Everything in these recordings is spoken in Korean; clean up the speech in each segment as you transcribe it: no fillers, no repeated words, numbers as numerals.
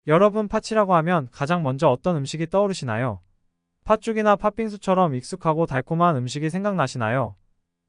여러분 팥이라고 하면 가장 먼저 어떤 음식이 떠오르시나요? 팥죽이나 팥빙수처럼 익숙하고 달콤한 음식이 생각나시나요?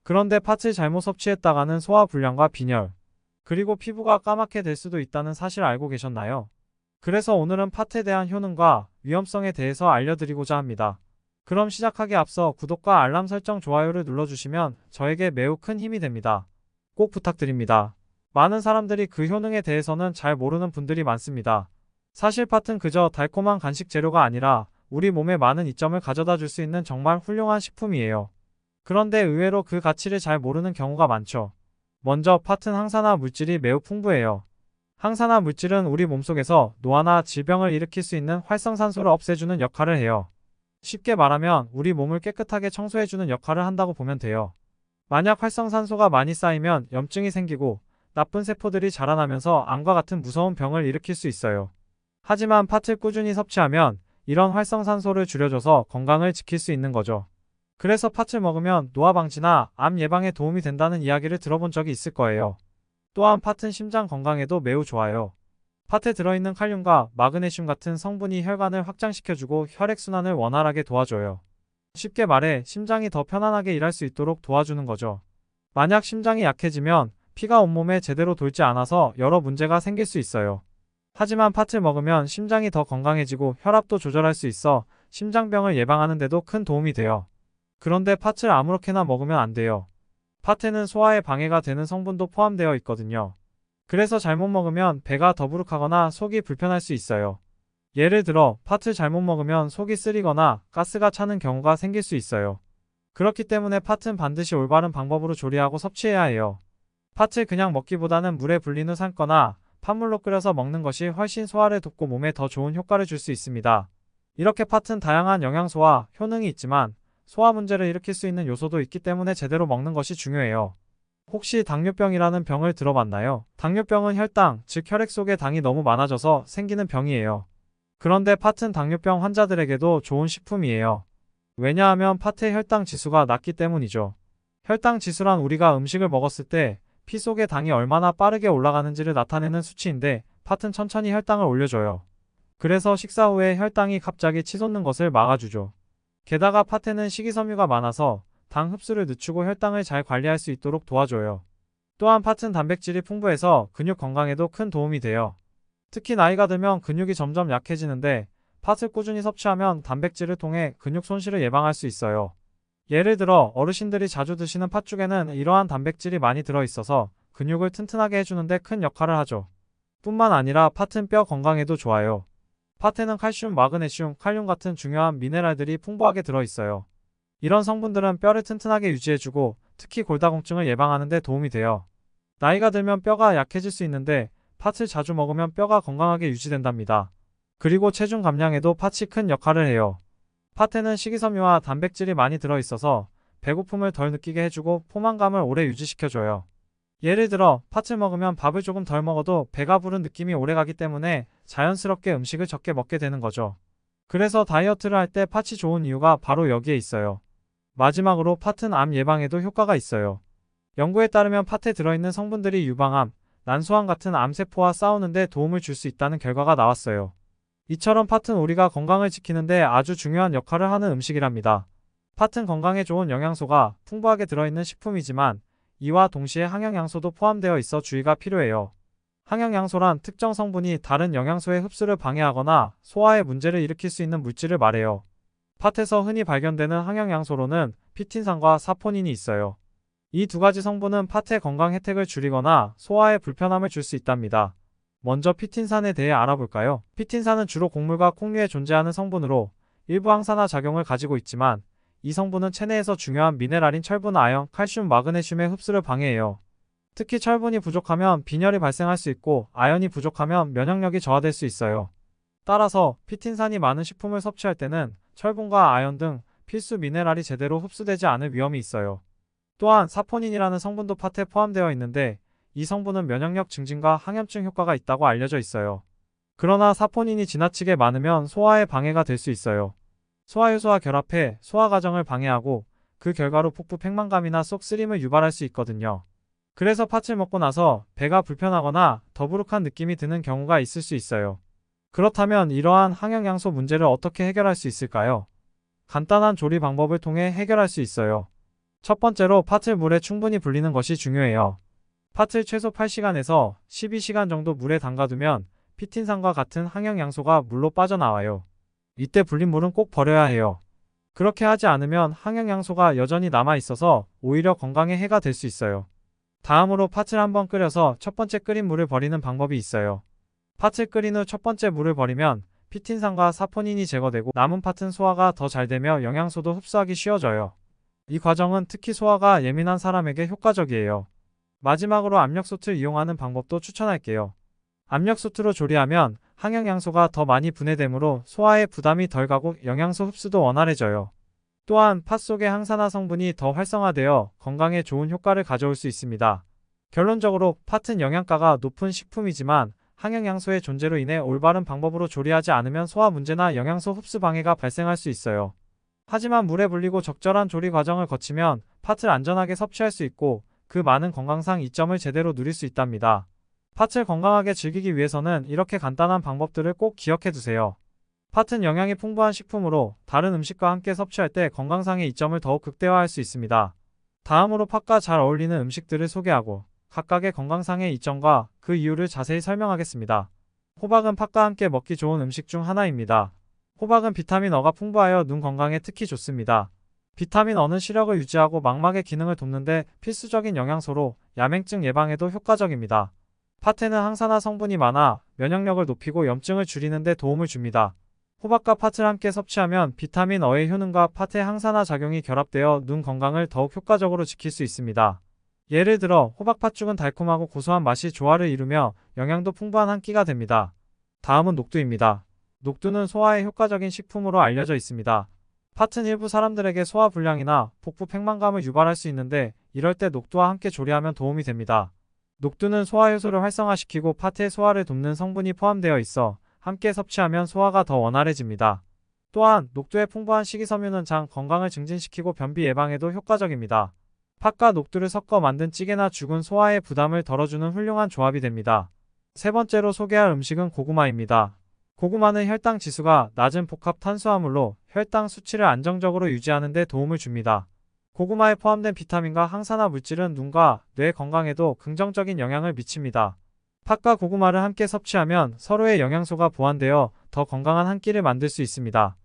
그런데 팥을 잘못 섭취했다가는 소화불량과 빈혈, 그리고 피부가 까맣게 될 수도 있다는 사실 알고 계셨나요? 그래서 오늘은 팥에 대한 효능과 위험성에 대해서 알려드리고자 합니다. 그럼 시작하기 앞서 구독과 알람 설정 좋아요를 눌러주시면 저에게 매우 큰 힘이 됩니다. 꼭 부탁드립니다. 많은 사람들이 그 효능에 대해서는 잘 모르는 분들이 많습니다. 사실 팥은 그저 달콤한 간식 재료가 아니라 우리 몸에 많은 이점을 가져다 줄 수 있는 정말 훌륭한 식품이에요. 그런데 의외로 그 가치를 잘 모르는 경우가 많죠. 먼저 팥은 항산화 물질이 매우 풍부해요. 항산화 물질은 우리 몸속에서 노화나 질병을 일으킬 수 있는 활성산소를 없애주는 역할을 해요. 쉽게 말하면 우리 몸을 깨끗하게 청소해주는 역할을 한다고 보면 돼요. 만약 활성산소가 많이 쌓이면 염증이 생기고 나쁜 세포들이 자라나면서 암과 같은 무서운 병을 일으킬 수 있어요. 하지만 팥을 꾸준히 섭취하면 이런 활성산소를 줄여줘서 건강을 지킬 수 있는 거죠. 그래서 팥을 먹으면 노화 방지나 암 예방에 도움이 된다는 이야기를 들어본 적이 있을 거예요. 또한 팥은 심장 건강에도 매우 좋아요. 팥에 들어있는 칼륨과 마그네슘 같은 성분이 혈관을 확장시켜주고 혈액순환을 원활하게 도와줘요. 쉽게 말해 심장이 더 편안하게 일할 수 있도록 도와주는 거죠. 만약 심장이 약해지면 피가 온몸에 제대로 돌지 않아서 여러 문제가 생길 수 있어요. 하지만 팥을 먹으면 심장이 더 건강해지고 혈압도 조절할 수 있어 심장병을 예방하는 데도 큰 도움이 돼요. 그런데 팥을 아무렇게나 먹으면 안 돼요. 팥에는 소화에 방해가 되는 성분도 포함되어 있거든요. 그래서 잘못 먹으면 배가 더부룩하거나 속이 불편할 수 있어요. 예를 들어 팥을 잘못 먹으면 속이 쓰리거나 가스가 차는 경우가 생길 수 있어요. 그렇기 때문에 팥은 반드시 올바른 방법으로 조리하고 섭취해야 해요. 팥을 그냥 먹기보다는 물에 불린 후 삶거나 팥물로 끓여서 먹는 것이 훨씬 소화를 돕고 몸에 더 좋은 효과를 줄 수 있습니다. 이렇게 팥은 다양한 영양소와 효능이 있지만 소화 문제를 일으킬 수 있는 요소도 있기 때문에 제대로 먹는 것이 중요해요. 혹시 당뇨병이라는 병을 들어봤나요? 당뇨병은 혈당, 즉 혈액 속에 당이 너무 많아져서 생기는 병이에요. 그런데 팥은 당뇨병 환자들에게도 좋은 식품이에요. 왜냐하면 팥의 혈당 지수가 낮기 때문이죠. 혈당 지수란 우리가 음식을 먹었을 때 피 속에 당이 얼마나 빠르게 올라가는지를 나타내는 수치인데 팥은 천천히 혈당을 올려줘요. 그래서 식사 후에 혈당이 갑자기 치솟는 것을 막아주죠. 게다가 팥에는 식이섬유가 많아서 당 흡수를 늦추고 혈당을 잘 관리할 수 있도록 도와줘요. 또한 팥은 단백질이 풍부해서 근육 건강에도 큰 도움이 돼요. 특히 나이가 들면 근육이 점점 약해지는데 팥을 꾸준히 섭취하면 단백질을 통해 근육 손실을 예방할 수 있어요. 예를 들어 어르신들이 자주 드시는 팥죽에는 이러한 단백질이 많이 들어있어서 근육을 튼튼하게 해주는데 큰 역할을 하죠. 뿐만 아니라 팥은 뼈 건강에도 좋아요. 팥에는 칼슘, 마그네슘, 칼륨 같은 중요한 미네랄들이 풍부하게 들어있어요. 이런 성분들은 뼈를 튼튼하게 유지해주고 특히 골다공증을 예방하는 데 도움이 돼요. 나이가 들면 뼈가 약해질 수 있는데 팥을 자주 먹으면 뼈가 건강하게 유지된답니다. 그리고 체중 감량에도 팥이 큰 역할을 해요. 팥에는 식이섬유와 단백질이 많이 들어있어서 배고픔을 덜 느끼게 해주고 포만감을 오래 유지시켜줘요. 예를 들어 팥을 먹으면 밥을 조금 덜 먹어도 배가 부른 느낌이 오래가기 때문에 자연스럽게 음식을 적게 먹게 되는 거죠. 그래서 다이어트를 할 때 팥이 좋은 이유가 바로 여기에 있어요. 마지막으로 팥은 암 예방에도 효과가 있어요. 연구에 따르면 팥에 들어있는 성분들이 유방암, 난소암 같은 암세포와 싸우는 데 도움을 줄 수 있다는 결과가 나왔어요. 이처럼 팥은 우리가 건강을 지키는데 아주 중요한 역할을 하는 음식이랍니다. 팥은 건강에 좋은 영양소가 풍부하게 들어있는 식품이지만 이와 동시에 항영양소도 포함되어 있어 주의가 필요해요. 항영양소란 특정 성분이 다른 영양소의 흡수를 방해하거나 소화에 문제를 일으킬 수 있는 물질을 말해요. 팥에서 흔히 발견되는 항영양소로는 피틴산과 사포닌이 있어요. 이 두 가지 성분은 팥의 건강 혜택을 줄이거나 소화에 불편함을 줄 수 있답니다. 먼저 피틴산에 대해 알아볼까요? 피틴산은 주로 곡물과 콩류에 존재하는 성분으로 일부 항산화 작용을 가지고 있지만 이 성분은 체내에서 중요한 미네랄인 철분, 아연, 칼슘, 마그네슘의 흡수를 방해해요. 특히 철분이 부족하면 빈혈이 발생할 수 있고 아연이 부족하면 면역력이 저하될 수 있어요. 따라서 피틴산이 많은 식품을 섭취할 때는 철분과 아연 등 필수 미네랄이 제대로 흡수되지 않을 위험이 있어요. 또한 사포닌이라는 성분도 팥에 포함되어 있는데 이 성분은 면역력 증진과 항염증 효과가 있다고 알려져 있어요. 그러나 사포닌이 지나치게 많으면 소화에 방해가 될 수 있어요. 소화효소와 결합해 소화 과정을 방해하고 그 결과로 폭부 팽만감이나 속 쓰림을 유발할 수 있거든요. 그래서 팥을 먹고 나서 배가 불편하거나 더부룩한 느낌이 드는 경우가 있을 수 있어요. 그렇다면 이러한 항영양소 문제를 어떻게 해결할 수 있을까요? 간단한 조리 방법을 통해 해결할 수 있어요. 첫 번째로 팥을 물에 충분히 불리는 것이 중요해요. 팥을 최소 8시간에서 12시간 정도 물에 담가두면 피틴산과 같은 항영양소가 물로 빠져나와요. 이때 불린 물은 꼭 버려야 해요. 그렇게 하지 않으면 항영양소가 여전히 남아있어서 오히려 건강에 해가 될 수 있어요. 다음으로 팥을 한번 끓여서 첫 번째 끓인 물을 버리는 방법이 있어요. 팥을 끓인 후 첫 번째 물을 버리면 피틴산과 사포닌이 제거되고 남은 팥은 소화가 더 잘 되며 영양소도 흡수하기 쉬워져요. 이 과정은 특히 소화가 예민한 사람에게 효과적이에요. 마지막으로 압력솥을 이용하는 방법도 추천할게요. 압력솥으로 조리하면 항영양소가 더 많이 분해되므로 소화에 부담이 덜 가고 영양소 흡수도 원활해져요. 또한 팥 속의 항산화 성분이 더 활성화되어 건강에 좋은 효과를 가져올 수 있습니다. 결론적으로 팥은 영양가가 높은 식품이지만 항영양소의 존재로 인해 올바른 방법으로 조리하지 않으면 소화 문제나 영양소 흡수 방해가 발생할 수 있어요. 하지만 물에 불리고 적절한 조리 과정을 거치면 팥을 안전하게 섭취할 수 있고 그 많은 건강상 이점을 제대로 누릴 수 있답니다. 팥을 건강하게 즐기기 위해서는 이렇게 간단한 방법들을 꼭 기억해 두세요. 팥은 영양이 풍부한 식품으로 다른 음식과 함께 섭취할 때 건강상의 이점을 더욱 극대화할 수 있습니다. 다음으로 팥과 잘 어울리는 음식들을 소개하고 각각의 건강상의 이점과 그 이유를 자세히 설명하겠습니다. 호박은 팥과 함께 먹기 좋은 음식 중 하나입니다. 호박은 비타민 어가 풍부하여 눈 건강에 특히 좋습니다. 비타민 어는 시력을 유지하고 망막의 기능을 돕는데 필수적인 영양소로 야맹증 예방에도 효과적입니다. 팥에는 항산화 성분이 많아 면역력을 높이고 염증을 줄이는 데 도움을 줍니다. 호박과 팥을 함께 섭취하면 비타민 어의 효능과 팥의 항산화 작용이 결합되어 눈 건강을 더욱 효과적으로 지킬 수 있습니다. 예를 들어 호박 팥죽은 달콤하고 고소한 맛이 조화를 이루며 영양도 풍부한 한 끼가 됩니다. 다음은 녹두입니다. 녹두는 소화에 효과적인 식품으로 알려져 있습니다. 팥은 일부 사람들에게 소화 불량이나 복부 팽만감을 유발할 수 있는데 이럴 때 녹두와 함께 조리하면 도움이 됩니다. 녹두는 소화 효소를 활성화시키고 팥의 소화를 돕는 성분이 포함되어 있어 함께 섭취하면 소화가 더 원활해집니다. 또한 녹두의 풍부한 식이섬유는 장 건강을 증진시키고 변비 예방에도 효과적입니다. 팥과 녹두를 섞어 만든 찌개나 죽은 소화의 부담을 덜어주는 훌륭한 조합이 됩니다. 세 번째로 소개할 음식은 고구마입니다. 고구마는 혈당 지수가 낮은 복합 탄수화물로 혈당 수치를 안정적으로 유지하는 데 도움을 줍니다. 고구마에 포함된 비타민과 항산화 물질은 눈과 뇌 건강에도 긍정적인 영향을 미칩니다. 팥과 고구마를 함께 섭취하면 서로의 영양소가 보완되어 더 건강한 한 끼를 만들 수 있습니다.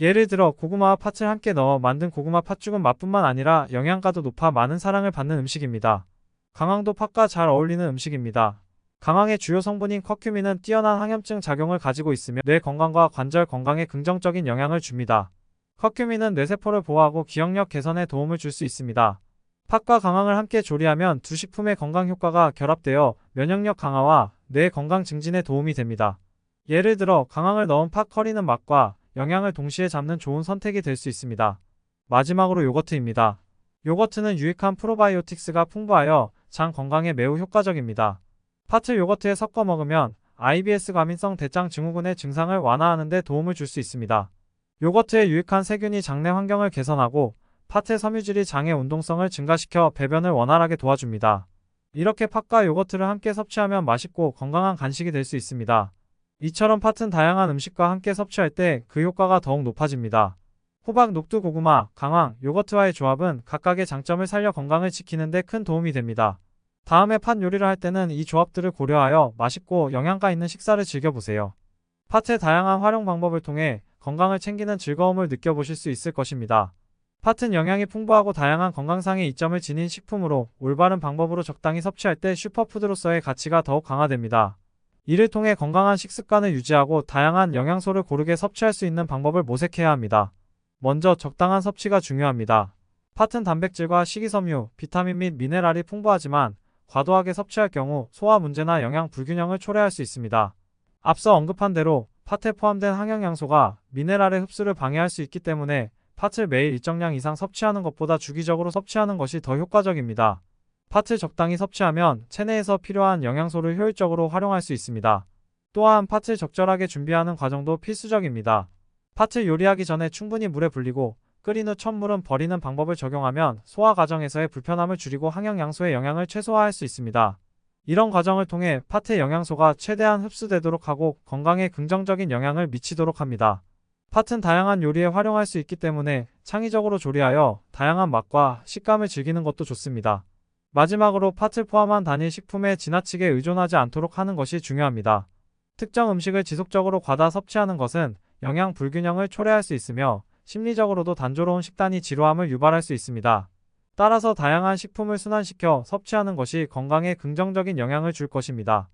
예를 들어 고구마와 팥을 함께 넣어 만든 고구마 팥죽은 맛뿐만 아니라 영양가도 높아 많은 사랑을 받는 음식입니다. 강황도 팥과 잘 어울리는 음식입니다. 강황의 주요 성분인 커큐민은 뛰어난 항염증 작용을 가지고 있으며 뇌 건강과 관절 건강에 긍정적인 영향을 줍니다. 커큐민은 뇌세포를 보호하고 기억력 개선에 도움을 줄 수 있습니다. 팥과 강황을 함께 조리하면 두 식품의 건강 효과가 결합되어 면역력 강화와 뇌 건강 증진에 도움이 됩니다. 예를 들어 강황을 넣은 팥 커리는 맛과 영양을 동시에 잡는 좋은 선택이 될 수 있습니다. 마지막으로 요거트입니다. 요거트는 유익한 프로바이오틱스가 풍부하여 장 건강에 매우 효과적입니다. 팥을 요거트에 섞어 먹으면 IBS 과민성 대장 증후군의 증상을 완화하는 데 도움을 줄 수 있습니다. 요거트의 유익한 세균이 장내 환경을 개선하고 팥의 섬유질이 장의 운동성을 증가시켜 배변을 원활하게 도와줍니다. 이렇게 팥과 요거트를 함께 섭취하면 맛있고 건강한 간식이 될 수 있습니다. 이처럼 팥은 다양한 음식과 함께 섭취할 때 그 효과가 더욱 높아집니다. 호박, 녹두, 고구마, 강황, 요거트와의 조합은 각각의 장점을 살려 건강을 지키는 데 큰 도움이 됩니다. 다음에 팥 요리를 할 때는 이 조합들을 고려하여 맛있고 영양가 있는 식사를 즐겨보세요. 팥의 다양한 활용 방법을 통해 건강을 챙기는 즐거움을 느껴보실 수 있을 것입니다. 팥은 영양이 풍부하고 다양한 건강상의 이점을 지닌 식품으로 올바른 방법으로 적당히 섭취할 때 슈퍼푸드로서의 가치가 더욱 강화됩니다. 이를 통해 건강한 식습관을 유지하고 다양한 영양소를 고르게 섭취할 수 있는 방법을 모색해야 합니다. 먼저 적당한 섭취가 중요합니다. 팥은 단백질과 식이섬유, 비타민 및 미네랄이 풍부하지만 과도하게 섭취할 경우 소화 문제나 영양 불균형을 초래할 수 있습니다. 앞서 언급한 대로 팥에 포함된 항영양소가 미네랄의 흡수를 방해할 수 있기 때문에 팥을 매일 일정량 이상 섭취하는 것보다 주기적으로 섭취하는 것이 더 효과적입니다. 팥을 적당히 섭취하면 체내에서 필요한 영양소를 효율적으로 활용할 수 있습니다. 또한 팥을 적절하게 준비하는 과정도 필수적입니다. 팥을 요리하기 전에 충분히 물에 불리고 끓인 후 첫물은 버리는 방법을 적용하면 소화 과정에서의 불편함을 줄이고 항영양소의 영향을 최소화할 수 있습니다. 이런 과정을 통해 팥의 영양소가 최대한 흡수되도록 하고 건강에 긍정적인 영향을 미치도록 합니다. 팥은 다양한 요리에 활용할 수 있기 때문에 창의적으로 조리하여 다양한 맛과 식감을 즐기는 것도 좋습니다. 마지막으로 팥을 포함한 단일 식품에 지나치게 의존하지 않도록 하는 것이 중요합니다. 특정 음식을 지속적으로 과다 섭취하는 것은 영양 불균형을 초래할 수 있으며 심리적으로도 단조로운 식단이 지루함을 유발할 수 있습니다. 따라서 다양한 식품을 순환시켜 섭취하는 것이 건강에 긍정적인 영향을 줄 것입니다.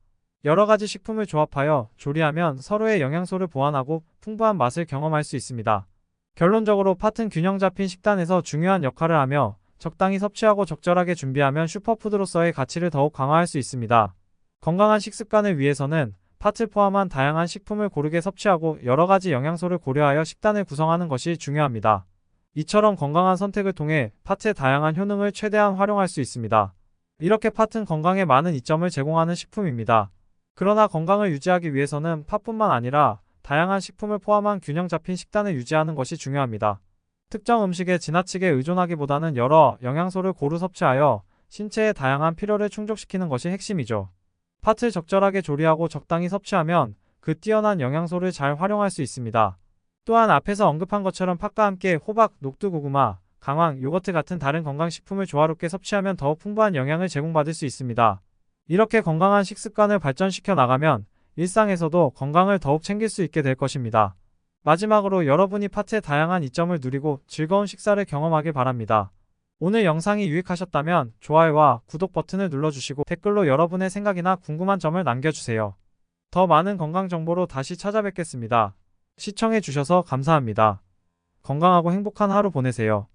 여러 가지 식품을 조합하여 조리하면 서로의 영양소를 보완하고 풍부한 맛을 경험할 수 있습니다. 결론적으로 팥은 균형 잡힌 식단에서 중요한 역할을 하며 적당히 섭취하고 적절하게 준비하면 슈퍼푸드로서의 가치를 더욱 강화할 수 있습니다. 건강한 식습관을 위해서는 팥을 포함한 다양한 식품을 고르게 섭취하고 여러 가지 영양소를 고려하여 식단을 구성하는 것이 중요합니다. 이처럼 건강한 선택을 통해 팥의 다양한 효능을 최대한 활용할 수 있습니다. 이렇게 팥은 건강에 많은 이점을 제공하는 식품입니다. 그러나 건강을 유지하기 위해서는 팥뿐만 아니라 다양한 식품을 포함한 균형 잡힌 식단을 유지하는 것이 중요합니다. 특정 음식에 지나치게 의존하기보다는 여러 영양소를 고루 섭취하여 신체의 다양한 필요를 충족시키는 것이 핵심이죠. 팥을 적절하게 조리하고 적당히 섭취하면 그 뛰어난 영양소를 잘 활용할 수 있습니다. 또한 앞에서 언급한 것처럼 팥과 함께 호박, 녹두고구마, 강황, 요거트 같은 다른 건강식품을 조화롭게 섭취하면 더욱 풍부한 영양을 제공받을 수 있습니다. 이렇게 건강한 식습관을 발전시켜 나가면 일상에서도 건강을 더욱 챙길 수 있게 될 것입니다. 마지막으로 여러분이 팥의 다양한 이점을 누리고 즐거운 식사를 경험하길 바랍니다. 오늘 영상이 유익하셨다면 좋아요와 구독 버튼을 눌러주시고 댓글로 여러분의 생각이나 궁금한 점을 남겨주세요. 더 많은 건강 정보로 다시 찾아뵙겠습니다. 시청해주셔서 감사합니다. 건강하고 행복한 하루 보내세요.